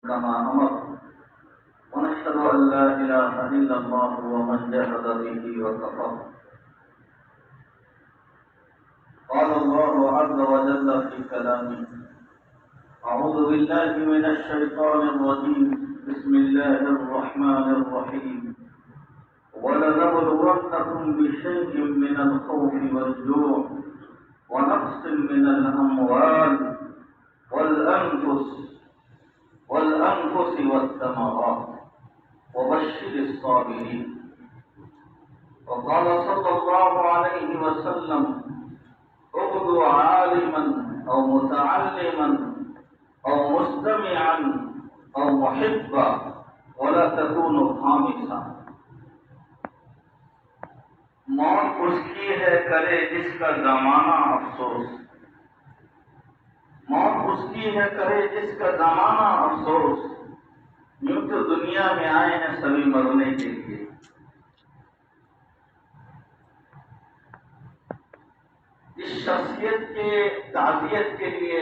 كما أمر ونشهد أن لا إله إلا الله ومن جحد به وكفر. قال الله عز وجل في كلامه: أعوذ بالله من الشيطان الرجيم. بسم الله الرحمن الرحيم. ولنبلونكم بشيء من الخوف والجوع ونقص من الأموال والأنفس والثمرات وبشر الصابرين. وقال صلى الله عليه وسلم: اغدوا عالما أو متعلما أو مستمعا أو محبا ولا تكونوا خامسا. موت اس کی ہے کرے جس کا زمانہ افسوس. موت اس کی ہے کرے جس کا زمانہ افسوس. یوں تو دنیا میں آئے ہیں سبھی مرنے کے لیے. اس شخصیت کے تعزیت کے لیے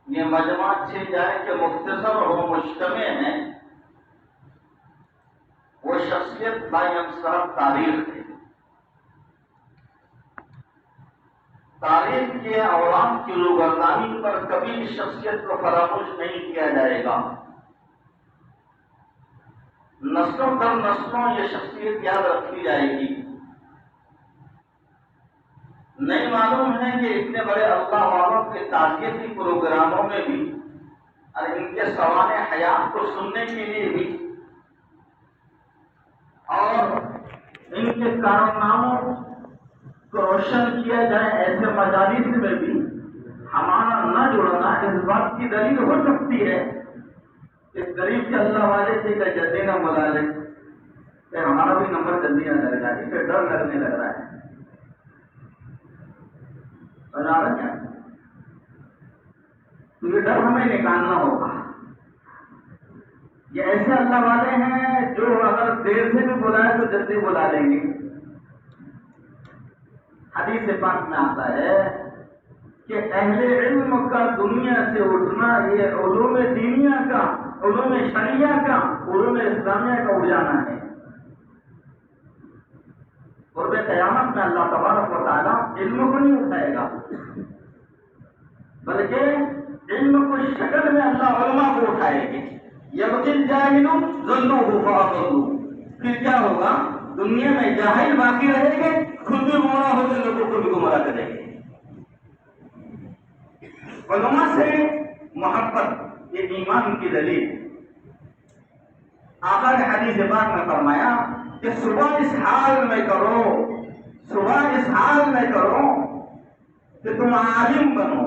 یہ مجمع چھ جائے کہ مختصر ہو مجتمع ہے. وہ شخصیت باانصاف تاریخ ہے. تاریخ کے عوام کی روگردانی پر کبھی اس شخصیت کو فراموش نہیں کیا جائے گا. نسلوں در نسلوں یہ شخصیت یاد رکھی جائے گی. نہیں معلوم ہے کہ اتنے بڑے اللہ والوں کے تعزیتی پروگراموں میں بھی اور ان کے سوانح حیات کو سننے کے لیے بھی اور ان کے کارناموں کو روشن کیا جائے ایسے مجالس میں بھی ہمارا نہ جڑنا اس بات کی دلیل ہو سکتی ہے کہ قریب کے اللہ والے سے کا جلدی نہ بلا لے کہ ہمارا بھی نمبر جلدی نہ لگ رہا ہے. اسے ڈر لگنے لگ رہا ہے. تو یہ ڈر ہمیں نکالنا ہوگا. یہ ایسے اللہ والے ہیں جو اگر دیر سے بھی بلائے تو جلدی بلا لیں گے. حدیث پاک میں آتا ہے کہ اہل علم کا دنیا سے اٹھنا یہ علوم دینیہ کا، علوم شریعہ کا، علوم اسلامیہ کا اڑ جانا ہے. قرب قیامت میں اللہ تبارک و تعالیٰ علم کو نہیں اٹھائے گا بلکہ علم کو شکل میں اللہ علماء کو اٹھائے گے. یبقی الجاہل ظنہ فاضل. پھر کیا ہوگا؟ دنیا میں جاہل باقی رہیں گے، خود بھی گمراہ ہو گئے، لوگوں کو بھی گمراہ کریں گے. علماء سے محبت یہ ایمان کی دلیل. آقا نے حدیث پاک میں فرمایا کہ صبح اس حال میں کرو، صبح اس حال میں کرو کہ تم عالم بنو.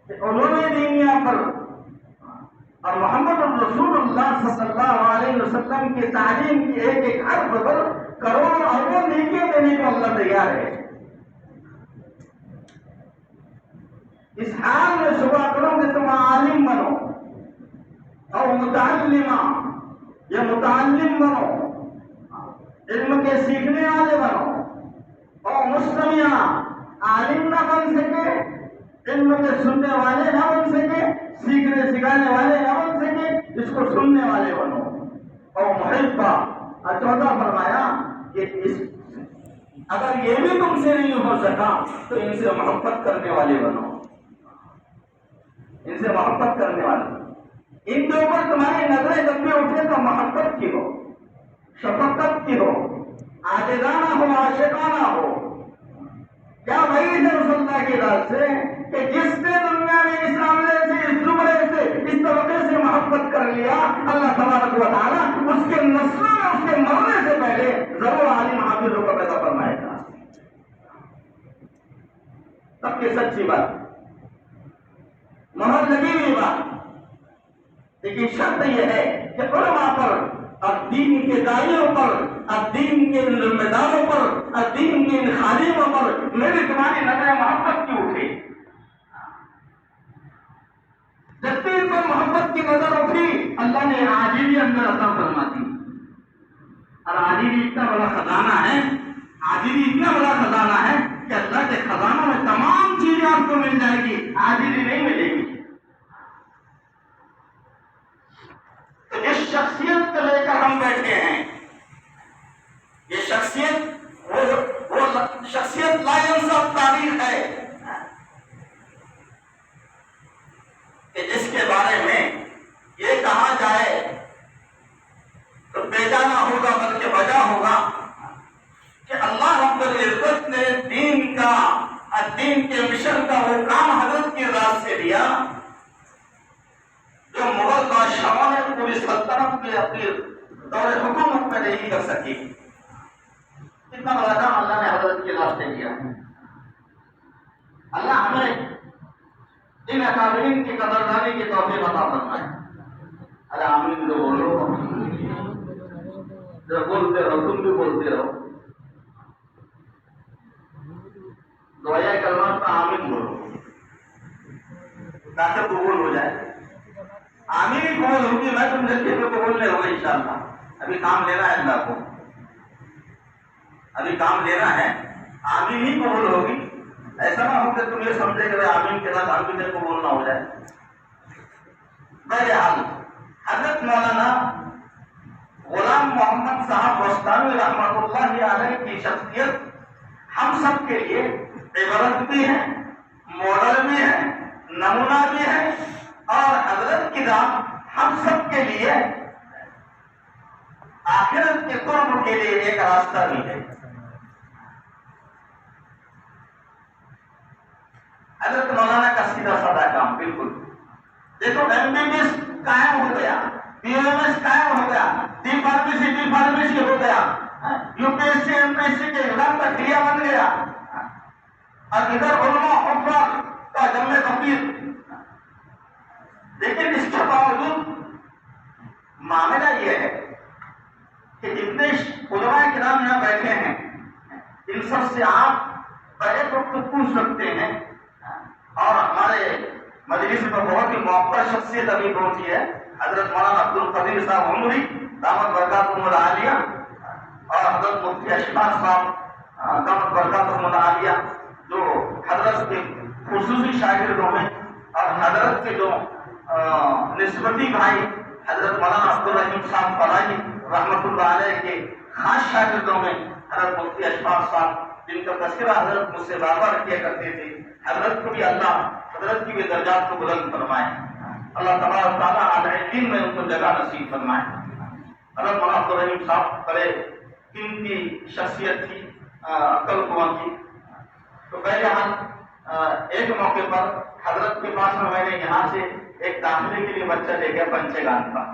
علوم دینیہ پر اور محمد رسول اللہ صلی اللہ علیہ وسلم کی تعلیم کی ایک ایک حرف پر کروڑوں اربوں نیکیاں دینے کو اللہ تیار ہے. اس حال میں صبح کرو کہ تم عالم بنو اور متعلمہ یا متعلم بنو، علم کے سیکھنے والے بنو. اور مستمع، عالم نہ بن سکے، علم کے سننے والے نہ بن سکے، سیکھنے سکھانے والے نہ بن سکے، اس کو سننے والے بنو. اور محبہ. اور چوتھا فرمایا کہ اگر یہ بھی تم سے نہیں ہو سکا تو ان سے محبت کرنے والے بنو. ان سے محبت کرنے والے. ان کے اوپر تمہاری نظریں جب بھی اٹھے تو محبت کی ہو، شفقت کی ہو، عاجزانہ ہو، عاشقانہ ہو. کیا بھائی ہے رسول اللہ کی رات سے کہ جس نے دنیا میں اس عملے سے، اس زمرے سے، اس طبقے سے محبت کر لیا، اللہ تبارک و تعالیٰ اس کے نسلوں میں اس کے مرنے سے پہلے ضرور عالم حافظوں کو پیدا فرمائے گا. سب کی سچی بات، مہر لگی ہوئی بات. لیکن شرط یہ ہے کہ علماء پر اور دین کے داعیوں پر اور دین کے ذمہ داروں پر اور دین کے خادموں پر میری تمہاری نظر محبت کی اٹھے. جب تین پر محبت کی نظر اٹھی اللہ نے عاجزی اندر عطا فرما دی. اور عاجزی اتنا بڑا خزانہ ہے، عاجزی اتنا بڑا خزانہ ہے کہ اللہ کے خزانوں میں تمام چیزیں آپ کو مل جائے گی. عاجزی لیا جو مغل بادشاہوں نے پوری سلطنت کی اپنی دور حکومت میں نہیں کر سکی. کتنا بڑا کام اللہ نے حضرت کے راستے کیا. اللہ ہمیں ان اکابرین کی قدردانی کی توفیق عطا فرمائے. ارے آمین جو بولو، جو بولتے رہو، تم بھی بولتے رہو. دعائے کلمات کا آمین بولو تاکہ قبول ہو جائے. آمین ہی قبول ہوگی، میں تم سے قبول نہیں ہوگا انشاءاللہ. ابھی کام لینا ہے اللہ کو، ابھی کام لینا ہے. آمین ہی قبول ہوگی. ایسا نہ ہو کہ تم یہ سمجھے کہ آمین کے ساتھ آمین سے قبول نہ ہو جائے. بہرحال حضرت مولانا غلام محمد صاحب بستانی رحمۃ اللہ علیہ کی شخصیت ہم سب کے لیے عبرت بھی ہے، ماڈل بھی ہے، نمونہ بھی ہے، اور حضرت کی ذات ہم سب کے لیے آخرت کے قرب کے لیے ایک راستہ بھی ہے. حضرت مولانا کا سیدھا سادہ کام بالکل دیکھو. ایم بی بی ایس قائم ہو گیا، بی ایم ایس قائم ہو گیا، ڈی فارمیسی ہو گیا، UPSC MPSC کے ایگزام کا کریا بن گیا، اور ادھر علماء حفاظ کا جم کثیر. لیکن اس کے باوجود معاملہ یہ ہے کہ جتنے علماء کرام یہاں بیٹھے ہیں ان سب سے آپ بڑے وقت پوچھ سکتے ہیں. اور ہمارے مجلس میں بہت ہی موقع شخصیت ابھی پہنچی ہے حضرت مولانا عبد القدیر صاحب عمری دامت برکاتہم العالیہ، اور حضرت مفتی اشفاق صاحب دامت برکاتہم العالیہ، جو حضرت کے خصوصی شاگردوں میں، اور حضرت کے جو نسبتی بھائی حضرت مولانا عبد الرحیم صاحب فلاحی رحمۃ اللہ علیہ کے خاص شاگردوں میں حضرت مفتی اشفاق صاحب، جن کا تذکرہ حضرت مجھ سے بار بار کیا کرتے تھے. حضرت کو بھی اللہ حضرت کی بھی درجات کو بلند فرمائے. اللہ تبارک تعالیٰ علیہ دین میں ان کو جگہ نصیب فرمائے. حضرت مولانا عبد الرحیم صاحب بڑے قیمتی شخصیت تھی، عقل قوہ کی. تو بہرحال ایک موقع پر حضرت کے پاس میں نے یہاں سے ایک داخلے کے لیے بچہ لے گیا پنچے گان کا.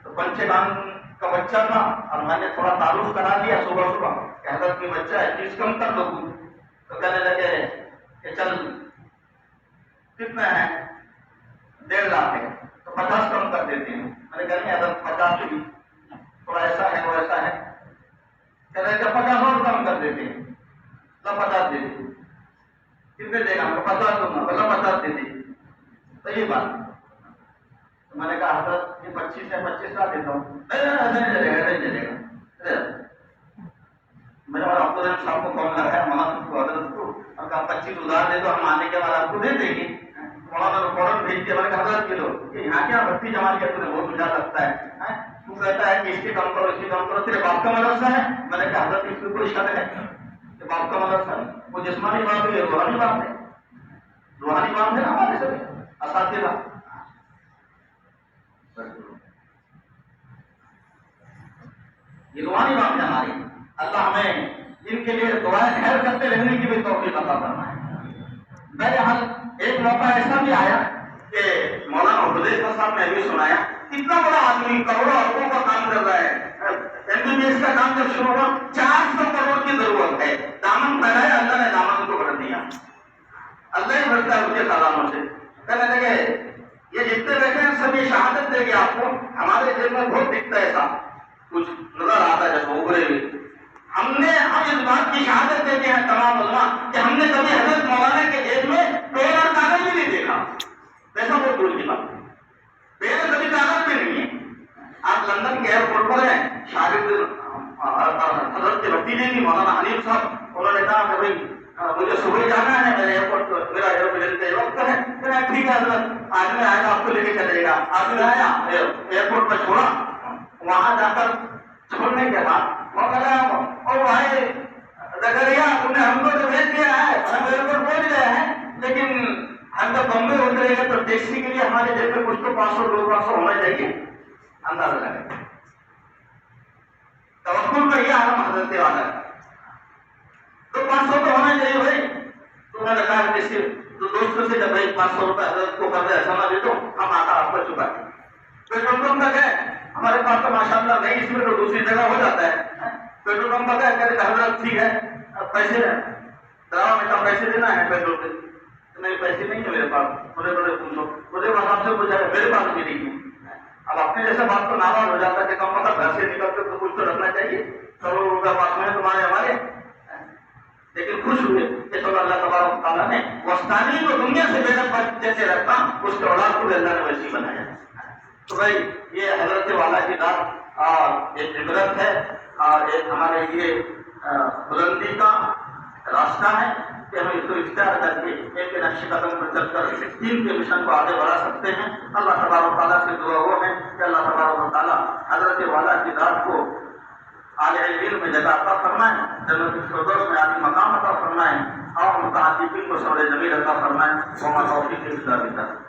تو پنچے گان کا بچہ تھا اور میں نے تھوڑا تعارف کرا دیا صبح صبح کہ حضرت کی بچہ ہے، فیس کم کر دو. تو کہنے لگے کہ چل کتنا ہے، 1.5 لاکھ ہے تو 50 کم کر دیتے ہیں. میں نے کہا نہیں حضرت 50 بھی تھوڑا ایسا ہے وہ ایسا ہے. کہہ رہے کہ 50 اور کم کر دیتے ہیں. 50 دے دیتے. کتنے دے گا؟ 50 دوں گا. 50 دے دیتے. صحیح بات. تو میں نے کہا حضرت یہ 25 ہے، 25 لاکھ دیتا ہوں. نہیں چلے گا، نہیں چلے گا. میں نے عبد الرحیم صاحب کو فون لگایا مولانا کو حضرت کو اور کہا 25 ادھار دے دو، ہم آنے کے بعد آپ کو دے دیں گے. مولانا کو فوراً بھیج دیا. میں نے کہا حضرت کے لو کہ یہاں کیا بھٹی جما لیا تمہیں بہت مزہ لگتا ہے. تو کہتا ہے کہ اس کی کم کرو، اس کی کم کرو. تیرے باپ کا مدرسہ ہے؟ میں نے کہا حضرت اس میں کوئی شک ہے کہ باپ کا مدرسہ ہے؟ وہ جسمانی بات ہے، روحانی بات ہے. روحانی بات ہے نا ہمارے سب اساتذہ. یہ روحانی بات ہے ہماری. اللہ ہمیں ان کے لیے دعائیں خیر کرتے رہنے کی بھی توفیق عطا فرمائے. بہرحال ایک موقع ایسا بھی آیا کہ مولانا حذیفہ صاحب نے بھی سنایا اتنا بڑا آدمی کروڑوں اربوں کا کام کر رہا ہے. ایم بی بی ایس کا کام جب شروع ہوا 400 کروڑ کی ضرورت ہے. دامن پھیلایا، اللہ نے دامن کو بڑھ دیا. اللہ ہی بڑھتا ہے اس کے خزانوں سے. کہنے لگے یہ جتنے بیٹھے ہیں سب یہ شہادت دے گی آپ کو. ہمارے دل میں بہت دکھتا ہے ایسا کچھ نظر آتا ہے جب ابھرے ہوئے. ہم اس بات کی شہادت دیتے ہیں تمام علماء کہ ہم نے کبھی حضرت مولانا کے جیب میں پین اور کاغذ بھی نہیں دیکھا. ایسا بہت دور کی بات. پین کبھی کاغذ بھی نہیں ہے. آپ لندن کے ایئرپورٹ پر ہیں، شاگرد حضرت کے بھتیجے بھی مولانا حنیف صاحب، انہوں نے کہا کہ بھائی مجھے صبح جانا ہے، میرے ایئرپورٹ میرا ایئرپورٹ کا وقت ہے. ٹھیک ہے حضرت، آدمی آئے گا آپ کو لے کے چلے گا. آدمی آیا ایئرپورٹ پر چھوڑا. وہاں جا کر چھوڑنے کے بعد وہ کہہ رہا اور بھائی زکریا تم نے ہم کو تو بھیج دیا ہے، ہم ایئرپورٹ پہنچ گئے ہیں، لیکن ہم تو بمبے اترے گا تو ٹیکسی کے لیے ہمارے جیب میں کچھ تو 500 200 ہونا چاہیے. اندازہ لگے توکل کا یہ عالم حضرت والا ہے. تو 500 تو ہونا چاہیے بھائی. تو میں نے کہا کسی تو دوستوں سے جب بھائی 500 روپئے حضرت کو کر دے سما دے دو ہم آتا آپ کو چکا دیں پیٹرول پمپ تک ہے ہمارے پاس تو ماشاء اللہ نہیں اس میں تو دوسری جگہ ہو جاتا ہے پیٹرول پمپ تک ہے کہتے حضرت ٹھیک ہے پیسے دراؤ میں کم پیسے دینا ہے پیٹرول کے نہیں پیسے نہیں ہے میرے پاس تھوڑے تھوڑے پوچھو مجھے وہاں آپ سے پوچھا میرے پاس بھی نہیں ہے اب اپنے جیسا بات تو ناراض ہو جاتا ہے کہ کم مطلب گھر سے نکل کر تو کچھ تو رکھنا چاہیے کروڑوں روپے پاس میں تمہارے ہمارے لیکن خوش ہوئے کہ چلو اللہ تبارک تعالیٰ نے وسطانی کو دنیا سے بے نفع جیسے رکھا اس کے اولاد کو بھی اللہ نے ویسی بنایا تو بھائی یہ حضرت والا کی بات ایک عبرت ہے اور ایک ہمارے لیے بلندی کا راستہ ہے کہ ہم اس کو اختیار کر کے ایک نقش قدم پر چل کر دین کے مشن کو آگے بڑھا سکتے ہیں اللہ تبارک تعالیٰ سے دعا وہ ہے کہ اللہ تبارک تعالیٰ حضرت والا کی ذات کو اعلی علم میں جگہ عطا فرمائیں جنت الفردوس میں عالی مقام عطا فرمائیں اور متعددین کو صبر جمیل عطا فرمائیں وما توفیق الا باللہ